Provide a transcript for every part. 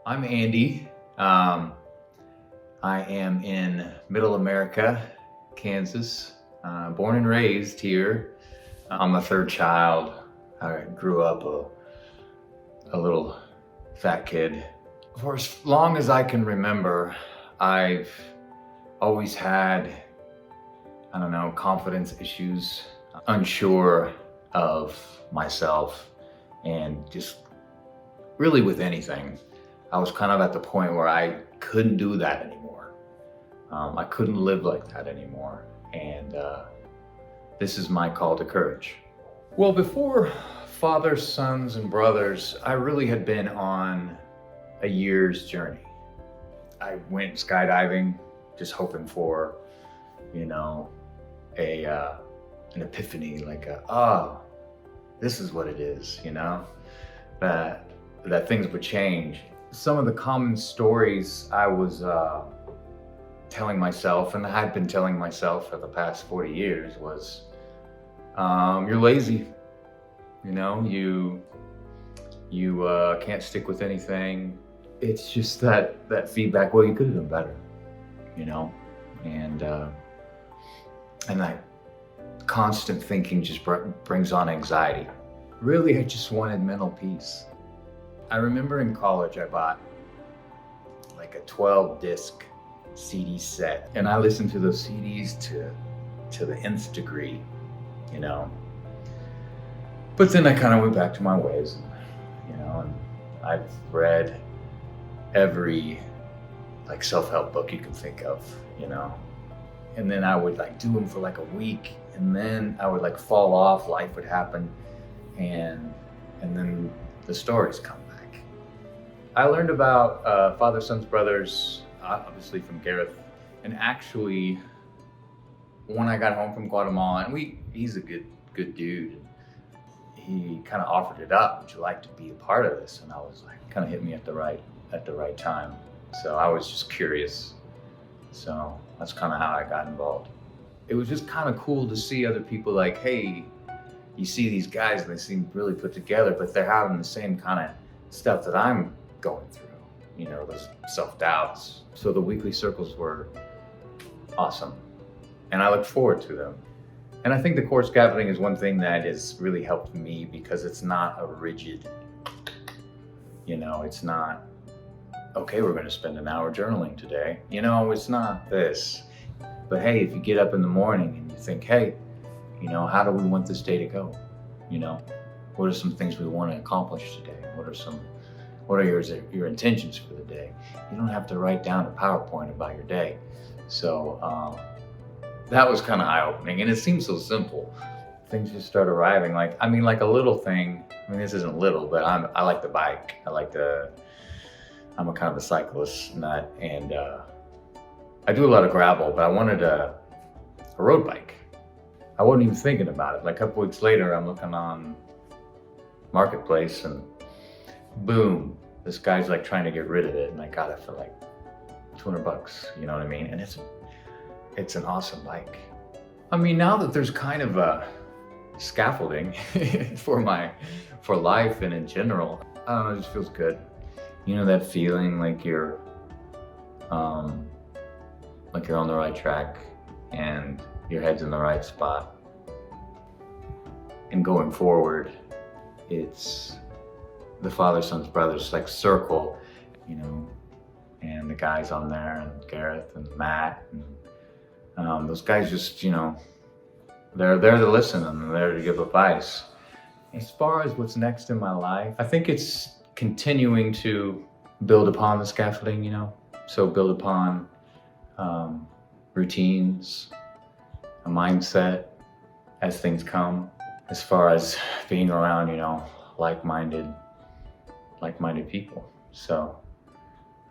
I'm Andy. I am in Middle America, Kansas. Born and raised here. I'm the third child. I grew up a little fat kid. For as long as I can remember, I've always had, confidence issues, unsure of myself, and just really with anything. I was kind of at the point where I couldn't do that anymore. I couldn't live like that anymore. And this is my call to courage. Well, before Fathers, Sons, and Brothers, I really had been on a year's journey. I went skydiving, just hoping for, an epiphany, this is what it is, that things would change. Some of the common stories I was telling myself, and I had been telling myself for the past 40 years, was you're lazy. You can't stick with anything. It's just that feedback. Well, you could have done better, and that constant thinking just brings on anxiety. Really, I just wanted mental peace. I remember in college, I bought like a 12-disc CD set, and I listened to those CDs to the nth degree, But then I kind of went back to my ways, and I've read every self-help book you can think of, And then I would do them for a week, and then I would fall off. Life would happen, and then the stories come back. I learned about Father, Sons, Brothers, obviously from Gareth, and actually when I got home from Guatemala, and he's a good dude. He kind of offered it up. Would you like to be a part of this? And I was kind of hit me at the right time. So I was just curious. So that's kind of how I got involved. It was just kind of cool to see other people hey, you see these guys and they seem really put together, but they're having the same kind of stuff that I'm going through, those self-doubts. So the weekly circles were awesome, and I look forward to them. And I think the core scaffolding is one thing that has really helped me, because it's not a rigid, it's not, okay, we're going to spend an hour journaling today. It's not this. But hey, if you get up in the morning and you think, hey, how do we want this day to go? What are some things we want to accomplish today? What are your intentions for the day? You don't have to write down a PowerPoint about your day. So that was kind of eye-opening, and it seems so simple. Things just start arriving. A little thing. This isn't little, but I like the bike. I'm a kind of a cyclist nut, and I do a lot of gravel, but I wanted a road bike. I wasn't even thinking about it. A couple weeks later, I'm looking on Marketplace, and boom, this guy's trying to get rid of it, and I got it for $200. You know what I mean? And it's an awesome bike. Now that there's kind of a scaffolding for life and in general, I don't know, it just feels good. That feeling you're on the right track and your head's in the right spot. And going forward, it's the Father, Sons, Brothers circle, and the guys on there, and Gareth and Matt, and those guys just, they're there to listen, and they're there to give advice. As far as what's next in my life, I think it's continuing to build upon the scaffolding, so build upon routines, a mindset as things come, as far as being around, like-minded people. So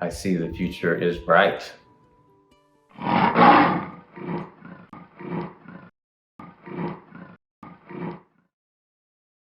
I see the future is bright.